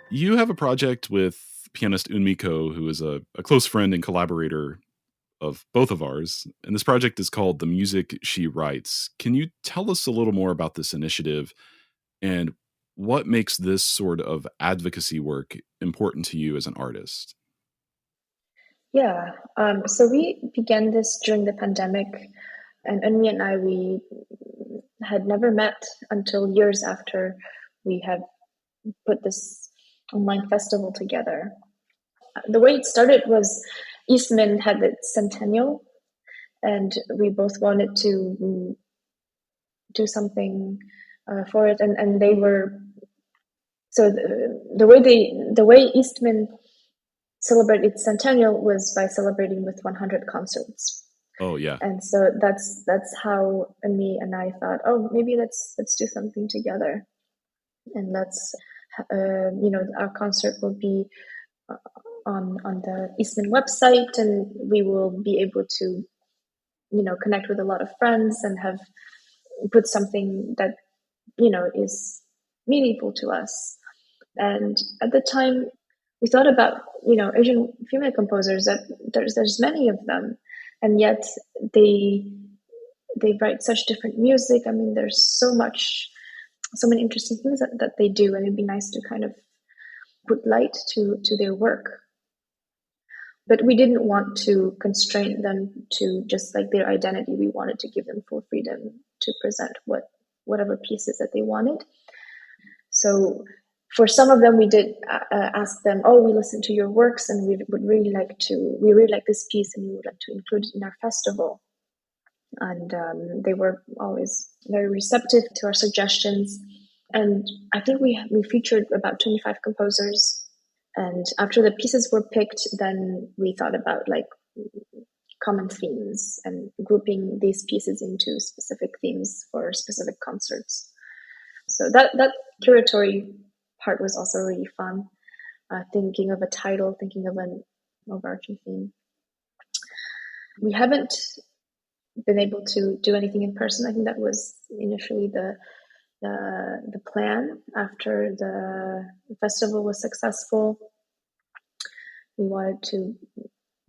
You have a project with pianist Eunmi Ko, who is a close friend and collaborator of both of ours. And this project is called The Music She Writes. Can you tell us a little more about this initiative and what makes this sort of advocacy work important to you as an artist? Yeah, so we began this during the pandemic, and Eunmi and we had never met until years after we had put this online festival together. The way it started was Eastman had its centennial, and we both wanted to do something for it, and they were so the way Eastman celebrate its centennial was by celebrating with 100 concerts. Oh, yeah. And so that's how me and I thought, oh, maybe let's do something together, and let's our concert will be on the Eastman website, and we will be able to connect with a lot of friends and have put something that is meaningful to us. And at the time, we thought about Asian female composers, that there's many of them, and yet they write such different music. I mean, there's so many interesting things that they do, and it'd be nice to kind of put light to their work. But we didn't want to constrain them to just like their identity. We wanted to give them full freedom to present whatever pieces that they wanted. So for some of them, we did ask them, oh, we listened to your works and we really like this piece and we would like to include it in our festival. And they were always very receptive to our suggestions. And I think we featured about 25 composers. And after the pieces were picked, then we thought about like common themes and grouping these pieces into specific themes for specific concerts. So that curatory part was also really fun. Thinking of a title, thinking of an overarching theme. We haven't been able to do anything in person. I think that was initially the plan. After the festival was successful, we wanted to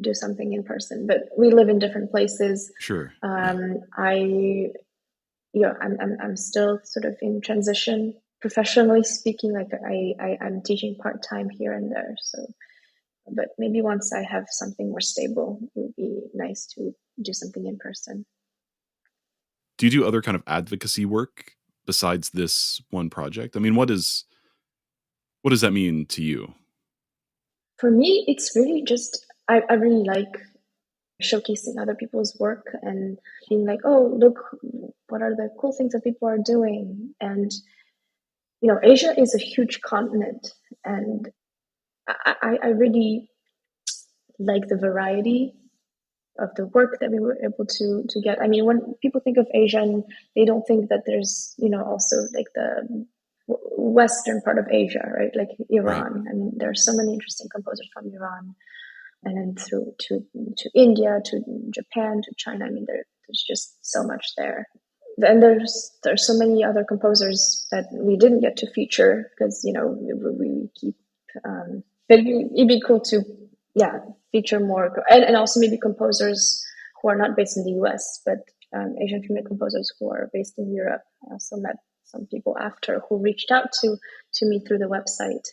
do something in person, but we live in different places. Sure. I'm still sort of in transition, professionally speaking. Like I'm teaching part-time here and there. So, but maybe once I have something more stable, it would be nice to do something in person. Do you do other kind of advocacy work besides this one project? I mean, what does that mean to you? For me, it's really just, I really like showcasing other people's work and being like, oh, look, what are the cool things that people are doing? And, Asia is a huge continent, and I really like the variety of the work that we were able to get. I mean, when people think of Asia, they don't think that there's, also like the western part of Asia, right? Like Iran. Right. I mean, there are so many interesting composers from Iran, and then through to India, to Japan, to China. I mean, there's just so much there. And there's so many other composers that we didn't get to feature because we keep. But it'd be cool to feature more, and also maybe composers who are not based in the U.S. but Asian female composers who are based in Europe. I also met some people after who reached out to me through the website.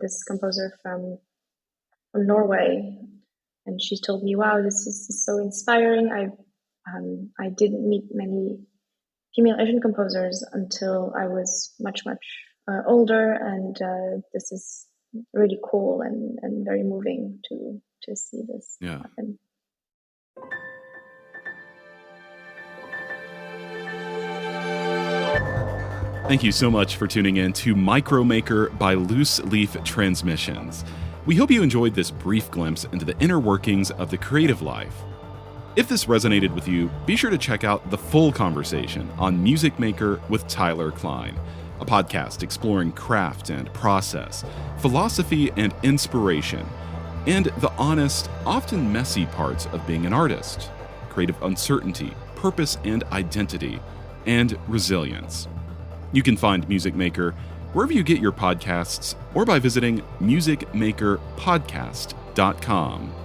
This composer from Norway, and she told me, "Wow, this is so inspiring. I didn't meet many female Asian composers until I was much older, and this is really cool and very moving to see this happen." Thank you so much for tuning in to Micromaker by Loose Leaf Transmissions. We hope you enjoyed this brief glimpse into the inner workings of the creative life. If this resonated with you, be sure to check out the full conversation on Music Maker with Tyler Kline, a podcast exploring craft and process, philosophy and inspiration, and the honest, often messy parts of being an artist, creative uncertainty, purpose and identity, and resilience. You can find Music Maker wherever you get your podcasts, or by visiting musicmakerpodcast.com.